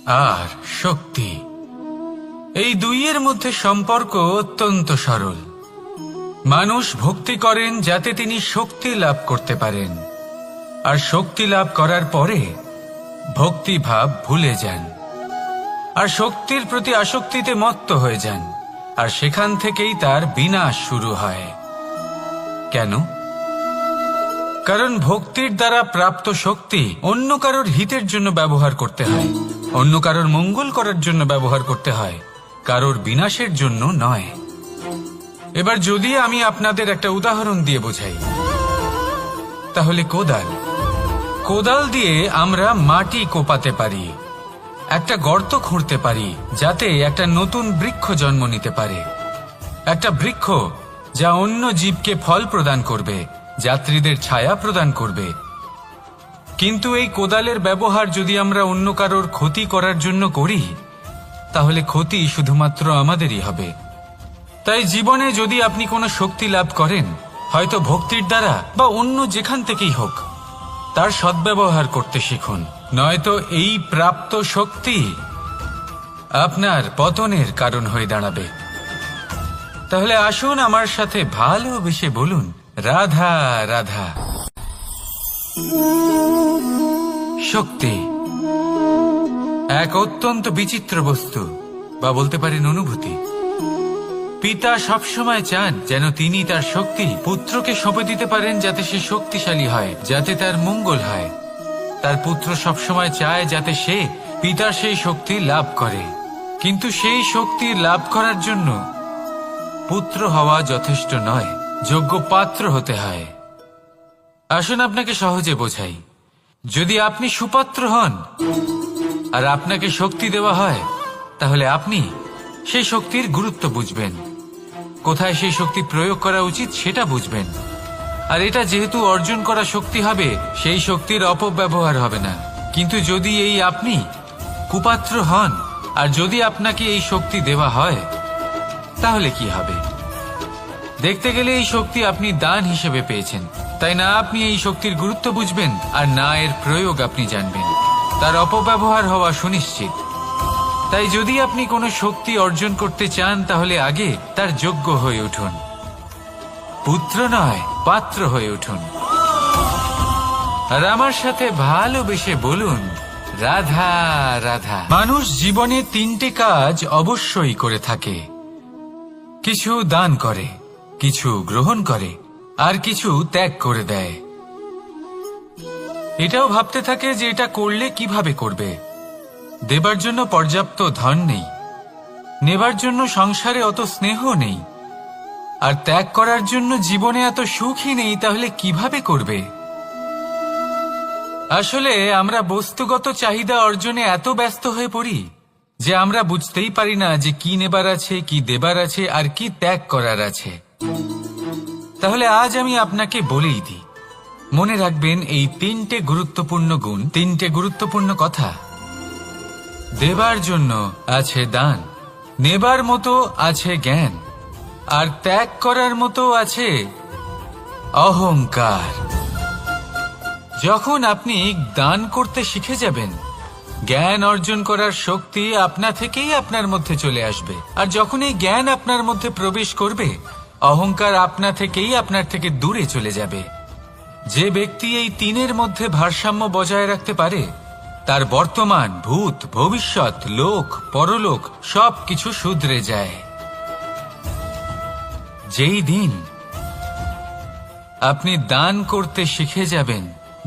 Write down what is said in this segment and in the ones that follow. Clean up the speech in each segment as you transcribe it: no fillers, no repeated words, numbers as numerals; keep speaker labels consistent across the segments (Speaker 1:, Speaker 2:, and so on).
Speaker 1: আর শক্তি, এই দুইয়ের মধ্যে সম্পর্ক অত্যন্ত সরল। মানুষ ভক্তি করেন যাতে তিনি শক্তি লাভ করতে পারেন, আর শক্তি লাভ করার পরে ভক্তি ভাব ভুলে যান আর শক্তির প্রতি আসক্তিতে মত্ত হয়ে যান, আর সেখান থেকেই তার বিনাশ শুরু হয়। কেন? কারণ ভক্তির দ্বারা প্রাপ্ত শক্তি অন্য কারোর হিতের জন্য ব্যবহার করতে হয়, অন্য কারোর মঙ্গল করার জন্য ব্যবহার করতে হয়, কারোর বিনাশের জন্য নয়। এবার যদি আমি আপনাদের একটা উদাহরণ দিয়ে বোঝাই, তাহলে কোদাল দিয়ে আমরা মাটি কোপাতে পারি, একটা গর্ত খুঁড়তে পারি যাতে একটা নতুন বৃক্ষ জন্ম নিতে পারে, একটা বৃক্ষ যা অন্য জীবকে ফল প্রদান করবে, যাত্রীদের ছায়া প্রদান করবে। কিন্তু এই কোদালের ব্যবহার যদি আমরা অন্য কারোর ক্ষতি করার জন্য করি, তাহলে ক্ষতি শুধুমাত্র আমাদেরই হবে। তাই জীবনে যদি আপনি কোনো শক্তি লাভ করেন, হয়তো ভক্তির দ্বারা বা অন্য যেখান থেকেই হোক, তার সদ্ব্যবহার করতে শিখুন, নয়তো এই প্রাপ্ত শক্তি আপনার পতনের কারণ হয়ে দাঁড়াবে। তাহলে আসুন আমার সাথে ভালোবেসে বলুন, রাধা রাধা। শক্তি এক অত্যন্ত বিচিত্র বস্তু, বা বলতে পারেন অনুভূতি। পিতা সবসময় চান যেন তিনি তার শক্তি পুত্রকে সঁপে দিতে পারেন, যাতে সে শক্তিশালী হয়, যাতে তার মঙ্গল হয়। তার পুত্র সবসময় চায় যাতে সে পিতার সেই শক্তি লাভ করে, কিন্তু সেই শক্তি লাভ করার জন্য পুত্র হওয়া যথেষ্ট নয়, যোগ্য পাত্র হতে হয়। আসুন আপনাকে সহজে বোঝাই। যদি আপনি সুপাত্র হন আর আপনাকে শক্তি দেওয়া হয়, তাহলে আপনি সেই শক্তির গুরুত্ব বুঝবেন, কোথায় সেই শক্তি প্রয়োগ করা উচিত সেটা বুঝবেন। আর এটা যেহেতু অর্জন করা শক্তি হবে, সেই শক্তির অপব্যবহার হবে না। কিন্তু যদি এই আপনি কুপাত্র হন আর যদি আপনাকে এই শক্তি দেওয়া হয়, তাহলে কি হবে? দেখতে গেলে এই শক্তি আপনি দান হিসেবে পেয়েছেন, তাই না আপনি এই শক্তির গুরুত্ব বুঝবেন আর না এর প্রয়োগ আপনি জানবেন, তার অপব্যবহার হওয়া সুনিশ্চিত। তাই যদি আপনি কোনো শক্তি অর্জন করতে চান, তাহলে আগে তার যোগ্য হয়ে উঠুন, পুত্র নয় পাত্র হয়ে উঠুন। আর আমার সাথে ভালোবেসে বলুন, রাধা রাধা। মানুষ জীবনে তিনটে কাজ অবশ্যই করে থাকে, কিছু দান করে, কিছু গ্রহণ করে, আর কিছু ত্যাগ করে দেয়। এটাও ভাবতে থাকে যে এটা করলে কিভাবে করবে। দেবার জন্য পর্যাপ্ত ধন নেই, নেবার জন্য সংসারে অত স্নেহ নেই, আর ত্যাগ করার জন্য জীবনে এত সুখই নেই, তাহলে কিভাবে করবে? আসলে আমরা বস্তুগত চাহিদা অর্জনে এত ব্যস্ত হয়ে পড়ি যে আমরা বুঝতেই পারি না যে কি নেবার আছে, কি দেবার আছে, আর কি ত্যাগ করার আছে। তাহলে আজ আমি আপনাকে বলেই দিই, মনে রাখবেন এই তিনটে গুরুত্বপূর্ণ গুণ, তিনটে গুরুত্বপূর্ণ কথা। দেবার জন্য আছে দান, নেবার মতো আছে জ্ঞান, আর ত্যাগ করার মতো আছে অহংকার। যখন আপনি দান করতে শিখে যাবেন, জ্ঞান অর্জন করার শক্তি আপনা থেকেই আপনার মধ্যে চলে আসবে। আর যখন এই জ্ঞান আপনার মধ্যে প্রবেশ করবে, অহংকার আপনা থেকেই আপনার থেকে দূরে চলে যাবে। যে ব্যক্তি এই তিনের মধ্যে ভারসাম্য বজায় রাখতে পারে, তার বর্তমান, ভূত, ভবিষ্যৎ, লোক, পরলোক সবকিছু শুধরে যায়। যেই দিন আপনি দান করতে শিখে যাবেন,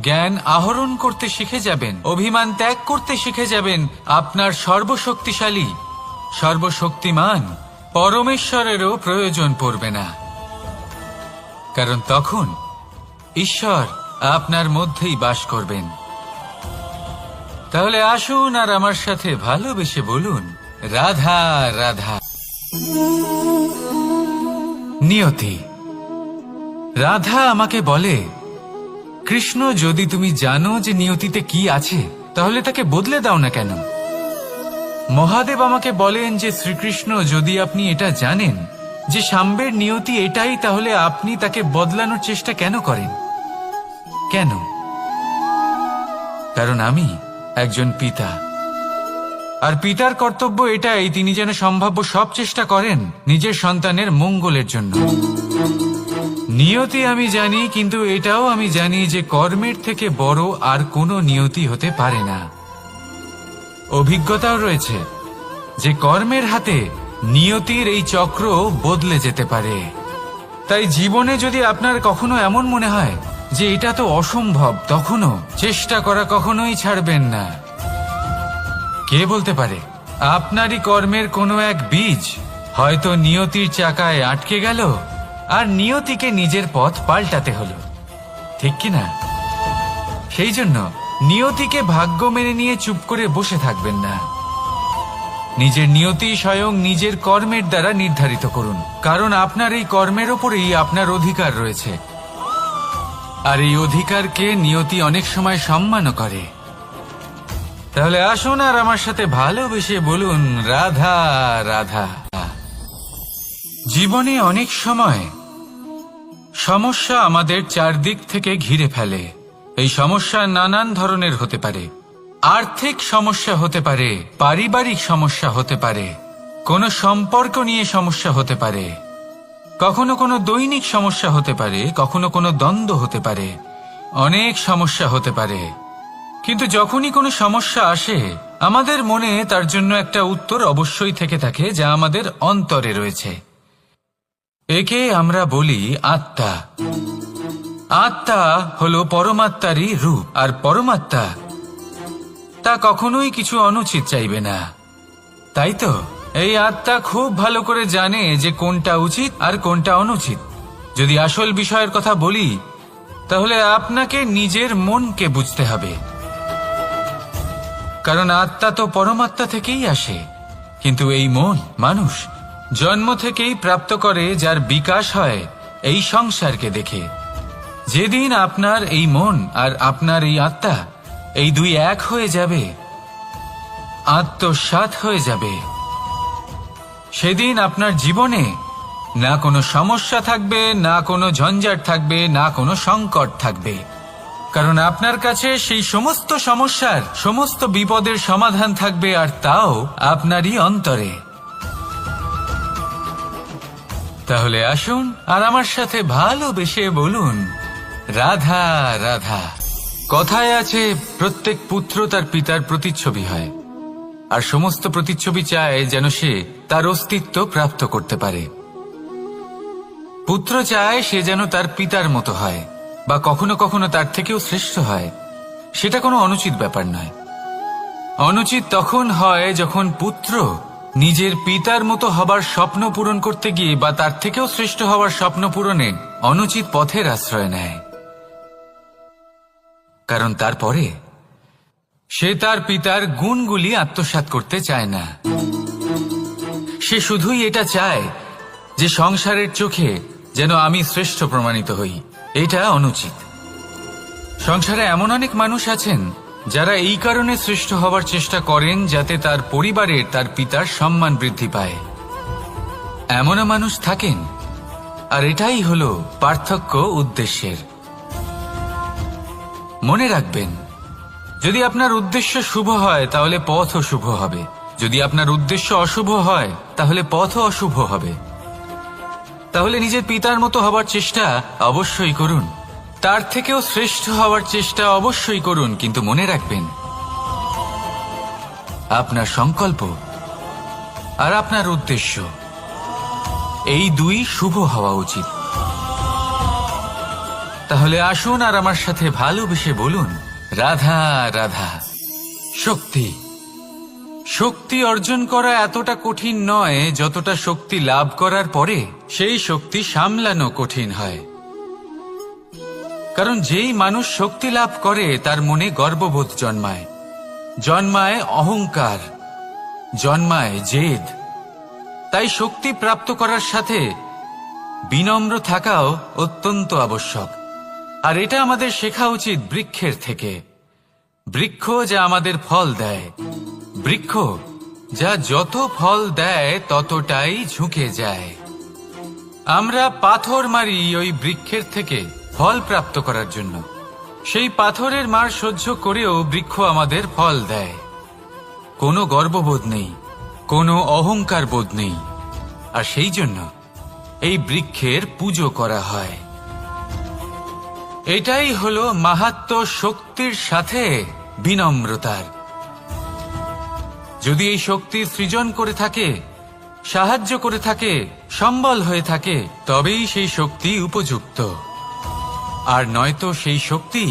Speaker 1: জ্ঞান আহরণ করতে শিখে যাবেন, অভিমান ত্যাগ করতে শিখে যাবেন, আপনার সর্বশক্তিশালী, সর্বশক্তিমান পরমেশ্বরেরও প্রয়োজন পড়বে না। কারণ তখন ঈশ্বর আপনার মধ্যেই বাস করবেন। তাহলে আসুন আর আমার সাথে ভালোবেসে বলুন, রাধা রাধা। নিয়তি। রাধা আমাকে বলে, কৃষ্ণ, যদি তুমি জানো যে নিয়তিতে কি আছে, তাহলে তাকে বদলে দাও না কেন? মহাদেব আমাকে বলেন যে শ্রীকৃষ্ণ, যদি আপনি এটা জানেন যে সাম্বের নিয়তি এটাই, তাহলে আপনি তাকে বদলানোর চেষ্টা কেন করেন? কেন? কারণ আমি একজন পিতা, আর পিতার কর্তব্য এটাই, তিনি যেন সম্ভাব্য সব চেষ্টা করেন নিজের সন্তানের মঙ্গলের জন্য। নিয়তি আমি জানি, কিন্তু এটাও আমি জানি যে কর্মের থেকে বড় আর কোনো নিয়তি হতে পারে না। অভিজ্ঞতাও রয়েছে যে কর্মের হাতে নিয়তির এই চক্র বদলে যেতে পারে। তাই জীবনে যদি আপনার কখনো এমন মনে হয় যে এটা তো অসম্ভব, তখনও চেষ্টা করা কখনোই ছাড়বেন না। কে বলতে পারে আপনারই কর্মের কোনো এক বীজ হয়তো নিয়তির চাকায় আটকে গেল আর নিয়তিকে নিজের পথ পাল্টাতে হলো, ঠিক কিনা? সেই জন্য নিয়তিকে ভাগ্য মেনে নিয়ে চুপ করে বসে থাকবেন না। নিজের নিয়তি স্বয়ং নিজের কর্মের দ্বারা নির্ধারিত করুন, কারণ আপনার এই কর্মের ওপরেই আপনার অধিকার রয়েছে। আর এই অধিকারকে নিয়তি অনেক সময় সম্মানও করে। তাহলে আসুন আর আমার সাথে ভালোবেসে বলুন, রাধা রাধা। জীবনে অনেক সময় সমস্যা আমাদের চারদিক থেকে ঘিরে ফেলে। এই সমস্যা নানান ধরনের হতে পারে। আর্থিক সমস্যা হতে পারে, পারিবারিক সমস্যা হতে পারে, কোনো সম্পর্ক নিয়ে সমস্যা হতে পারে, কখনো কোনো দৈনিক সমস্যা হতে পারে, কখনো কোনো দ্বন্দ্ব হতে পারে, অনেক সমস্যা হতে পারে। কিন্তু যখনই কোনো সমস্যা আসে, আমাদের মনে তার জন্য একটা উত্তর অবশ্যই থেকে থাকে, যা আমাদের অন্তরে রয়েছে। একে আমরা বলি আত্মা। আত্মা হলো পরমাত্মারই রূপ, আর পরমাত্মা তা কখনোই কিছু অনুচিত চাইবে না, তাই তো? এই আত্মা খুব ভালো করে জানে যে কোনটা উচিত আর কোনটা অনুচিত। যদি আসল বিষয়ের কথা বলি, তাহলে আপনাকে নিজের মনকে বুঝতে হবে, কারণ আত্মা তো পরমাত্মা থেকেই আসে। কিন্তু এই মন মানুষ জন্ম থেকেই প্রাপ্ত করে, যার বিকাশ হয় এই সংসারকে দেখে। যেদিন আপনার এই মন আর আপনার এই আত্মা এই দুই এক হয়ে যাবে, আত্মসাৎ হয়ে যাবে, সেদিন আপনার জীবনে না কোনো সমস্যা থাকবে, না কোনো ঝঞ্ঝাট থাকবে, না কোনো সংকট থাকবে, কারণ আপনার কাছে সেই সমস্ত সমস্যার, সমস্ত বিপদের সমাধান থাকবে, আর তাও আপনারই অন্তরে। তাহলে আসুন আর আমার সাথে ভালোবেসে বলুন, রাধা রাধা। কথায় আছে, প্রত্যেক পুত্র তার পিতার প্রতিচ্ছবি হয়, আর সমস্ত প্রতিচ্ছবি চায় যেন সে তার অস্তিত্ব প্রাপ্ত করতে পারে। পুত্র চায় সে যেন তার পিতার মতো হয়, বা কখনো কখনো তার থেকেও শ্রেষ্ঠ হয়। সেটা কোনো অনুচিত ব্যাপার নয়। অনুচিত তখন হয় যখন পুত্র নিজের পিতার মতো হবার স্বপ্ন পূরণ করতে গিয়ে, বা তার থেকেও শ্রেষ্ঠ হবার স্বপ্ন পূরণে অনুচিত পথের আশ্রয় নেয়। কারণ তারপরে সে তার পিতার গুণগুলি আত্মসাৎ করতে চায় না। সে শুধুই এটা চায় যে সংসারের চোখে যেন আমি শ্রেষ্ঠ প্রমাণিত হই। এটা অনুচিত। সংসারে এমন অনেক মানুষ আছেন যারা এই কারণে শ্রেষ্ঠ হবার চেষ্টা করেন যাতে তার পরিবারের, তার পিতার সম্মান বৃদ্ধি পায়। এমনও মানুষ থাকেন, আর এটাই হলো পার্থক্য উদ্দেশ্যের। মনে রাখবেন, যদি আপনার উদ্দেশ্য শুভ হয় তাহলে পথও শুভ হবে, যদি আপনার উদ্দেশ্য অশুভ হয় তাহলে পথও অশুভ হবে। তাহলে নিজের পিতার মতো হবার চেষ্টা অবশ্যই করুন, তার থেকেও শ্রেষ্ঠ হওয়ার চেষ্টা অবশ্যই করুন, কিন্তু মনে রাখবেন আপনার সংকল্প আর আপনার উদ্দেশ্য এই দুই শুভ হওয়া উচিত। তাহলে আসুন আর আমার সাথে ভালোবেসে বলুন, রাধা রাধা। শক্তি। শক্তি অর্জন করা এতটা কঠিন নয় যতটা শক্তি লাভ করার পরে সেই শক্তি সামলানো কঠিন হয়। কারণ যেই মানুষ শক্তি লাভ করে তার মনে গর্ববোধ জন্মায়, জন্মায় অহংকার, জন্মায় জেদ। তাই শক্তি প্রাপ্ত করার সাথে বিনম্র থাকাও অত্যন্ত আবশ্যক। আর এটা আমাদের শেখা উচিত বৃক্ষের থেকে। বৃক্ষ যা আমাদের ফল দেয়, বৃক্ষ যা যত ফল দেয় ততটাই ঝুঁকে যায়। আমরা পাথর মারি ওই বৃক্ষের থেকে ফল প্রাপ্ত করার জন্য। সেই পাথরের মার সহ্য করেও বৃক্ষ আমাদের ফল দেয়। কোনো গর্ববোধ নেই, কোনো অহংকার বোধ নেই, আর সেই জন্য এই বৃক্ষের পুজো করা হয়। এটাই হলো মাহাত্ম্য শক্তির সাথে বিনম্রতার। যদি এই শক্তি সৃজন করে থাকে, সাহায্য করে থাকে, সম্বল হয়ে থাকে, তবেই সেই শক্তি উপযুক্ত, আর নয়তো সেই শক্তি